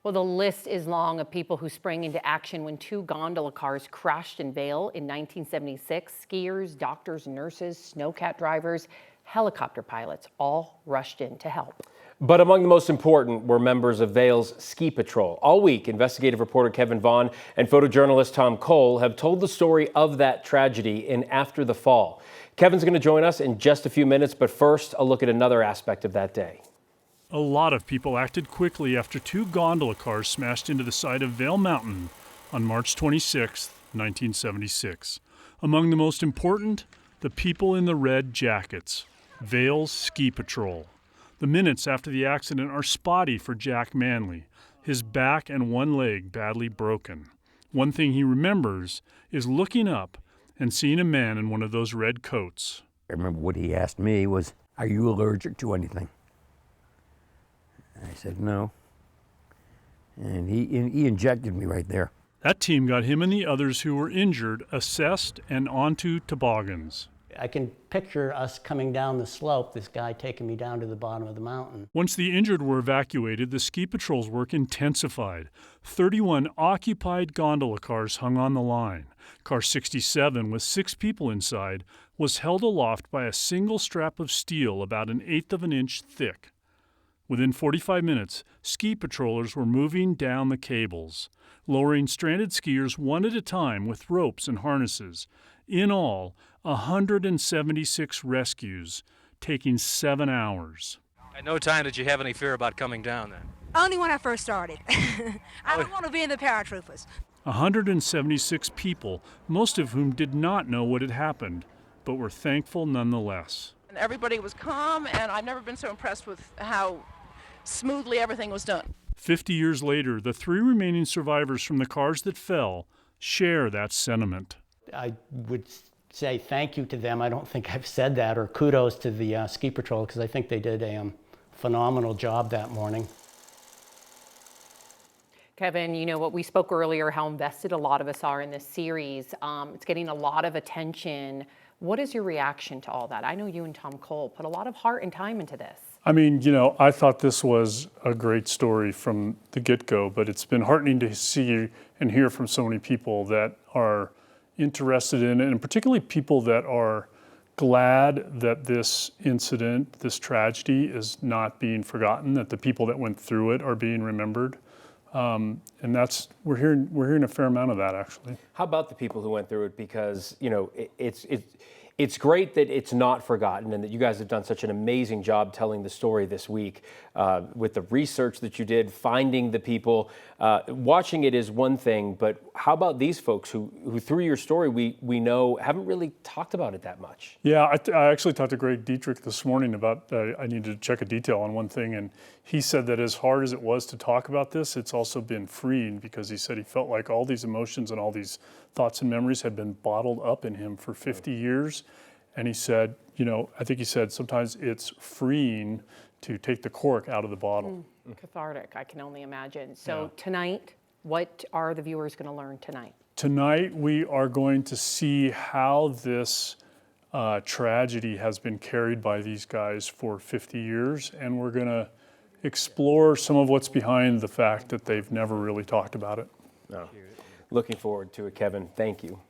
Well, the list is long of people who sprang into action when two gondola cars crashed in Vail in 1976. Skiers, doctors, nurses, snowcat drivers, helicopter pilots all rushed in to help. But among the most important were members of Vail's ski patrol. All week, investigative reporter Kevin Vaughn and photojournalist Tom Cole have told the story of that tragedy in After the Fall. Kevin's going to join us in just a few minutes, but first, a look at another aspect of that day. A lot of people acted quickly after two gondola cars smashed into the side of Vail Mountain on March 26, 1976. Among the most important, the people in the red jackets, Vail's ski patrol. The minutes after the accident are spotty for Jack Manley, his back and one leg badly broken. One thing he remembers is looking up and seeing a man in one of those red coats. I remember what he asked me was, "Are you allergic to anything?" I said, "No." And he injected me right there. That team got him and the others who were injured assessed and onto toboggans. I can picture us coming down the slope, this guy taking me down to the bottom of the mountain. Once the injured were evacuated, the ski patrol's work intensified. 31 occupied gondola cars hung on the line. Car 67, with 6 people inside, was held aloft by a single strap of steel about 1/8 of an inch thick. Within 45 minutes, ski patrollers were moving down the cables, lowering stranded skiers one at a time with ropes and harnesses. In all, 176 rescues, taking 7 hours. At no time did you have any fear about coming down then? Only when I first started. I don't want to be in the paratroopers. 176 people, most of whom did not know what had happened, but were thankful nonetheless. And everybody was calm, and I've never been so impressed with how smoothly everything was done. 50 years later, the 3 remaining survivors from the cars that fell share that sentiment. I would say thank you to them. I don't think I've said that, or kudos to the ski patrol, because I think they did a phenomenal job that morning. Kevin, you know what, we spoke earlier how invested a lot of us are in this series. It's getting a lot of attention. What is your reaction to all that? I know you and Tom Cole put a lot of heart and time into this. I mean, you know, I thought this was a great story from the get-go, but it's been heartening to see and hear from so many people that are interested in it, and particularly people that are glad that this incident, this tragedy, is not being forgotten, that the people that went through it are being remembered. And we're hearing a fair amount of that, actually. How about the people who went through it? Because, you know, it's great that it's not forgotten and that you guys have done such an amazing job telling the story this week with the research that you did, finding the people. Watching it is one thing, but how about these folks who through your story, we know haven't really talked about it that much? Yeah, I actually talked to Greg Dietrich this morning about I needed to check a detail on one thing, and he said that as hard as it was to talk about this, it's also been freeing, because he said he felt like all these emotions and all these thoughts and memories had been bottled up in him for 50 years. And he said, you know, I think he said sometimes it's freeing to take the cork out of the bottle. Cathartic, I can only imagine. So Tonight, what are the viewers going to learn tonight? Tonight, we are going to see how this tragedy has been carried by these guys for 50 years. And we're going to explore some of what's behind the fact that they've never really talked about it. No. Looking forward to it, Kevin. Thank you.